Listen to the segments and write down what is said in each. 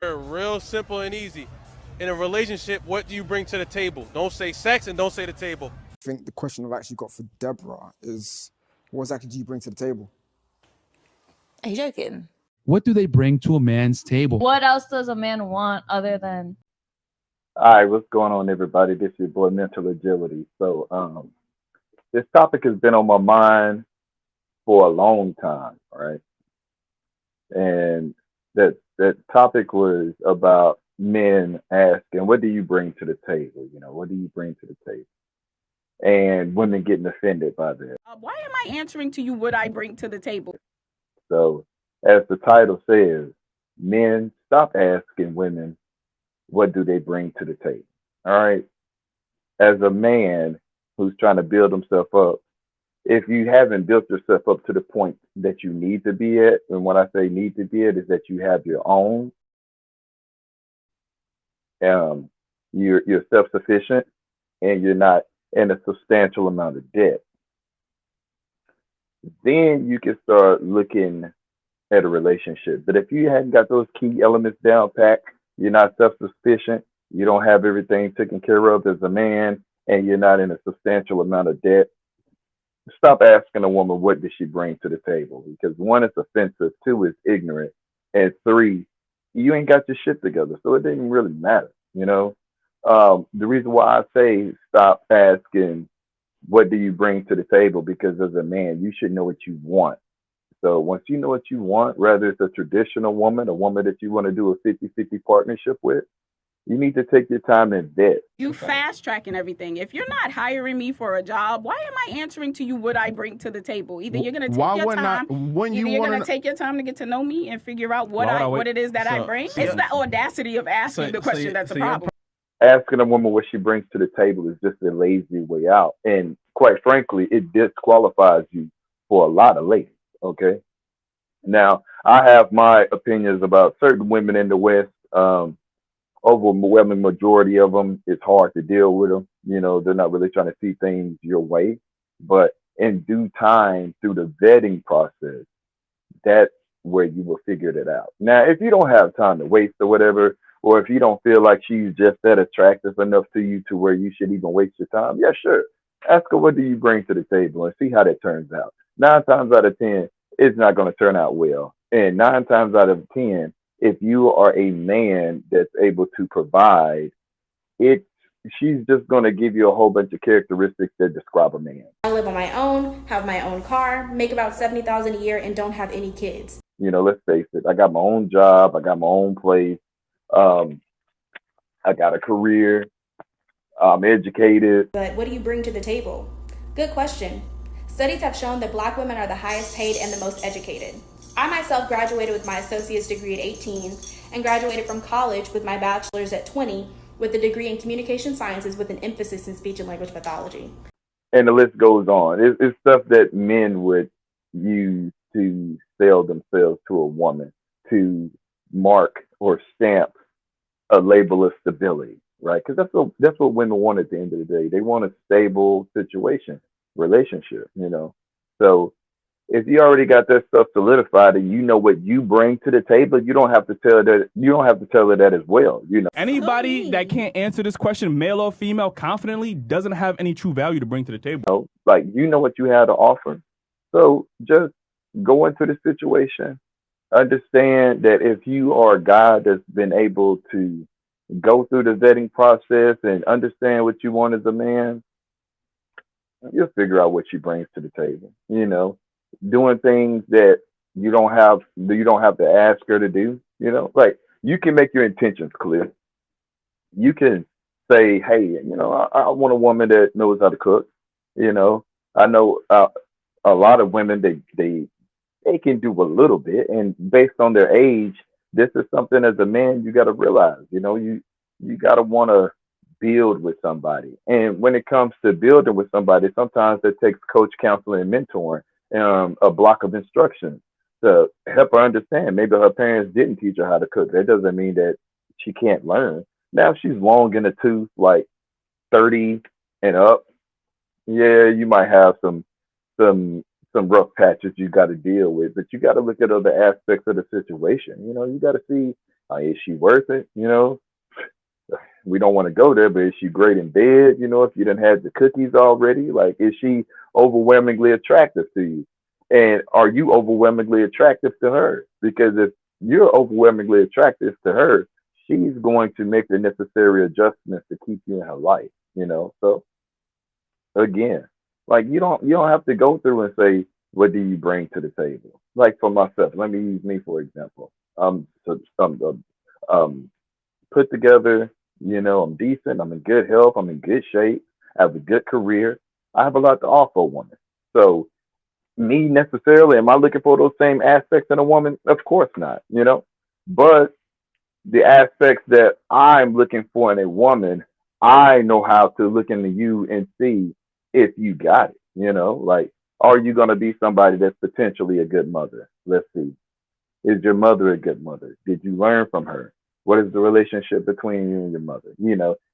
Real simple and easy. In a relationship, what do you bring to the table? Don't say sex and don't say the table. I think the question I've actually got for Deborah is, what exactly do you bring to the table? Are you joking? What do they bring to a man's table? What else does a man want other than? All right, what's going on, everybody? This is your boy Mental Agility. This topic has been on my mind for a long time, right? And that topic was about men asking, "What do you bring to the table? What do you bring to the table?" And women getting offended by that. Why am I answering to you what I bring to the table? So, as the title says, men stop asking women, "What do they bring to the table?" All right. As a man who's trying to build himself up, if you haven't built yourself up to the point that you need to be at, and when I say need to be at, is that you have your own, um, you're self sufficient, and you're not in a substantial amount of debt, then you can start looking at a relationship. But if you hadn't got those key elements down pat, you're not self sufficient, you don't have everything taken care of as a man, and you're not in a substantial amount of debt, stop asking a woman what does she bring to the table, because one, it's offensive, two, it's ignorant, and three, you ain't got your shit together, so it doesn't really matter. The reason why I say stop asking what do you bring to the table, because as a man you should know what you want. So once you know what you want, whether it's a traditional woman, a woman that you want to do a 50-50 partnership with, you need to take your time and vet. You fast tracking everything. If you're not hiring me for a job, why am I answering to you what I bring to the table? Either you're gonna take your time, you're gonna take your time to get to know me and figure out what it is that I bring. It's the audacity of asking the question that's a problem. Asking a woman what she brings to the table is just a lazy way out, and quite frankly, it disqualifies you for a lot of ladies. Okay, now I have my opinions about certain women in the West. Overwhelming majority of them, it's hard to deal with them. They're not really trying to see things your way. But in due time, through the vetting process, that's where you will figure it out. Now, if you don't have time to waste or whatever, or if you don't feel like she's just that attractive enough to you to where you should even waste your time, yeah, sure. Ask her what do you bring to the table and see how that turns out. 9 times out of 10, it's not going to turn out well. And 9 times out of 10, if you are a man that's able to provide, it she's just going to give you a whole bunch of characteristics that describe a man. I live on my own, have my own car, make about $70,000 a year, and don't have any kids. Let's face it. I got my own job. I got my own place. I got a career. I'm educated. But what do you bring to the table? Good question. Studies have shown that Black women are the highest paid and the most educated. I myself graduated with my associate's degree at 18 and graduated from college with my bachelor's at 20 with a degree in communication sciences with an emphasis in speech and language pathology. And the list goes on. It's stuff that men would use to sell themselves to a woman, to mark or stamp a label of stability, right? Because that's what women want at the end of the day. They want a stable relationship. So if you already got that stuff solidified and you know what you bring to the table, you don't have to tell that. You don't have to tell her that as well. Anybody that can't answer this question, male or female, confidently, doesn't have any true value to bring to the table. Like you know what you have to offer. So just go into the situation. Understand that if you are a guy that's been able to go through the vetting process and understand what you want as a man, you'll figure out what she brings to the table. Doing things that you don't have to ask her to do. Like you can make your intentions clear. You can say, hey, I want a woman that knows how to cook. I know a lot of women they can do a little bit, and based on their age, this is something as a man you got to realize. You got to want to build with somebody, and when it comes to building with somebody, sometimes it takes coach, counseling, and mentoring. A block of instruction to help her understand. Maybe her parents didn't teach her how to cook. That doesn't mean that she can't learn. Now, if she's long in the tooth, like 30 and up, yeah, you might have some rough patches you got to deal with, but you got to look at other aspects of the situation. You got to see Is she worth it? We don't want to go there, but is she great in bed? If you didn't have the cookies already, like, is she overwhelmingly attractive to you? And are you overwhelmingly attractive to her? Because if you're overwhelmingly attractive to her, she's going to make the necessary adjustments to keep you in her life, So again, like, you don't have to go through and say, what do you bring to the table? Like, for myself, let me use me for example. Put together, I'm decent, I'm in good health, I'm in good shape, I have a good career, I have a lot to offer a woman. So me necessarily, am I looking for those same aspects in a woman? Of course not, But the aspects that I'm looking for in a woman, I know how to look into you and see if you got it, like, are you going to be somebody that's potentially a good mother? Let's see. Is your mother a good mother? Did you learn from her? What is the relationship between you and your mother?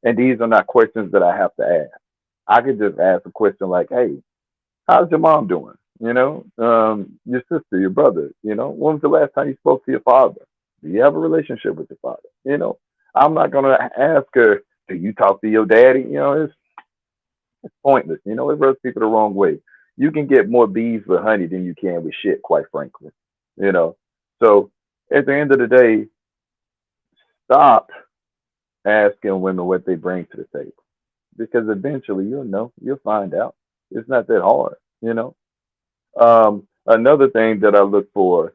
And these are not questions that I have to ask. I could just ask a question like, hey, how's your mom doing? Your sister, your brother, when was the last time you spoke to your father? Do you have a relationship with your father? I'm not going to ask her, do you talk to your daddy? It's pointless. It rubs people the wrong way. You can get more bees with honey than you can with shit, quite frankly. So at the end of the day, stop asking women what they bring to the table, because eventually you'll find out. It's not that hard. Another thing that I look for,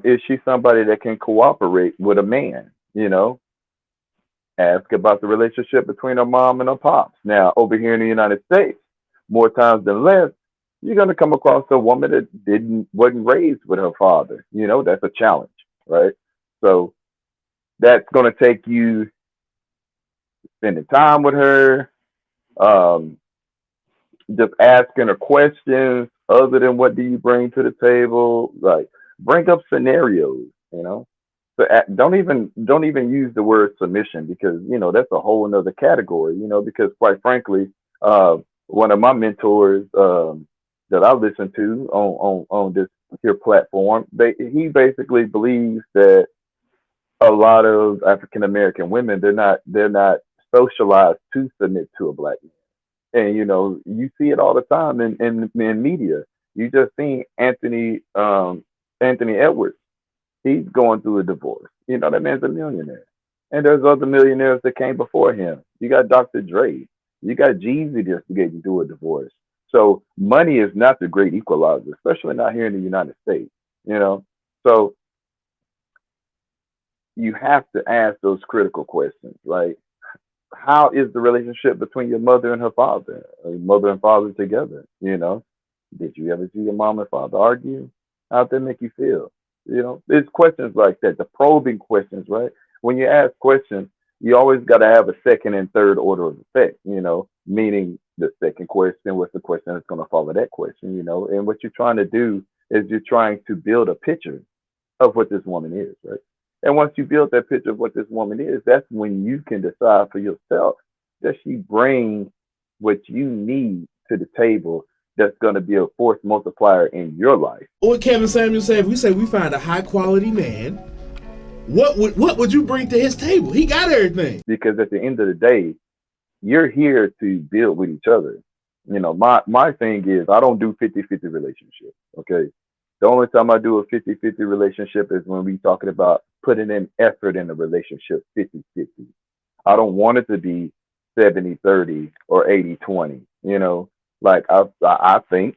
is she somebody that can cooperate with a man? Ask about the relationship between her mom and her pops. Now, over here in the United States, more times than less, you're going to come across a woman that wasn't raised with her father. That's a challenge, right? So that's going to take you spending time with her, just asking her questions other than what do you bring to the table. Like, bring up scenarios, So don't even use the word submission, because that's a whole another category. Because quite frankly, one of my mentors that I listen to on this here platform, he basically believes that a lot of African American women, they're not socialized to submit to a black man. And you see it all the time in media. You just seen Anthony Edwards. He's going through a divorce. That man's a millionaire. And there's other millionaires that came before him. You got Dr. Dre. You got Jeezy just getting through a divorce. So money is not the great equalizer, especially not here in the United States. So you have to ask those critical questions, right? How is the relationship between your mother and her father? Mother and father together, Did you ever see your mom and father argue? How'd that make you feel? It's questions like that, the probing questions, right? When you ask questions, you always got to have a second and third order of effect, meaning the second question, what's the question that's going to follow that question, And what you're trying to do is you're trying to build a picture of what this woman is, right? And once you build that picture of what this woman is, that's when you can decide for yourself, does she bring what you need to the table that's going to be a force multiplier in your life? What Kevin Samuel said, if we say we find a high quality man, what would you bring to his table? He got everything. Because at the end of the day, you're here to build with each other. My thing is, I don't do 50-50 relationships, okay? The only time I do a 50-50 relationship is when we talking about putting in effort in a relationship 50-50. I don't want it to be 70-30 or 80-20. Like, I think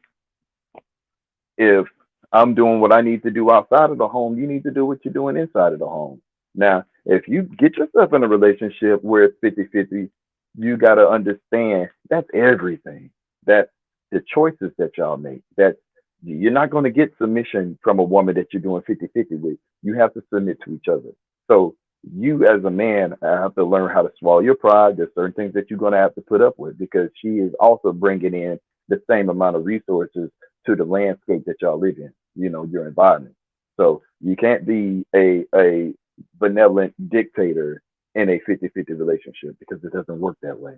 if I'm doing what I need to do outside of the home, you need to do what you're doing inside of the home. Now, if you get yourself in a relationship where it's 50-50, you got to understand that's everything. That's the choices that y'all make. That's, you're not going to get submission from a woman that you're doing 50-50 with. You have to submit to each other. So you as a man have to learn how to swallow your pride. There's certain things that you're going to have to put up with, because she is also bringing in the same amount of resources to the landscape that y'all live in, your environment. So you can't be a benevolent dictator in a 50-50 relationship, because it doesn't work that way,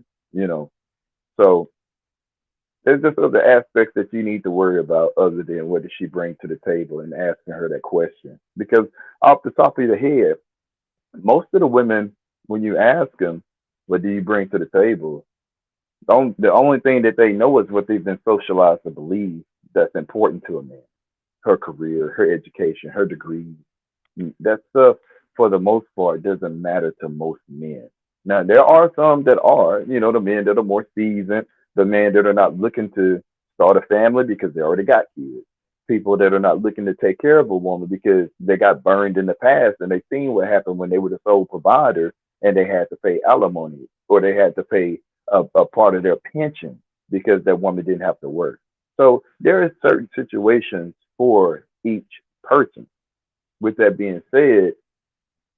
So there's just other aspects that you need to worry about other than what does she bring to the table and asking her that question. Because off the top of your head, most of the women, when you ask them, what do you bring to the table? The only thing that they know is what they've been socialized to believe that's important to a man. Her career, her education, her degrees. That stuff, for the most part, doesn't matter to most men. Now, there are some that are, the men that are more seasoned, the men that are not looking to start a family because they already got kids. People that are not looking to take care of a woman because they got burned in the past and they seen what happened when they were the sole provider and they had to pay alimony or they had to pay a part of their pension because that woman didn't have to work. So there are certain situations for each person. With that being said,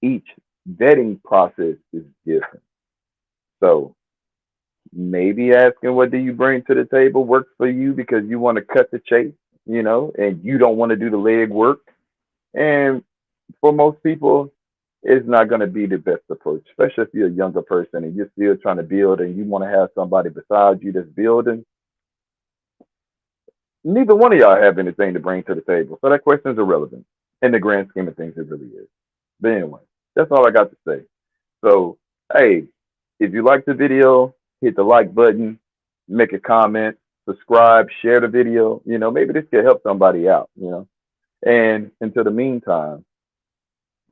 each vetting process is different. So maybe asking what do you bring to the table works for you because you want to cut the chase, and you don't want to do the leg work. And for most people, it's not going to be the best approach, especially if you're a younger person and you're still trying to build and you want to have somebody beside you that's building. Neither one of y'all have anything to bring to the table. So that question is irrelevant. In the grand scheme of things, it really is. But anyway, that's all I got to say. So, hey, if you like the video, hit the like button, make a comment, subscribe, share the video. Maybe this could help somebody out, And until the meantime,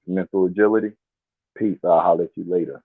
mental agility, peace. I'll holler at you later.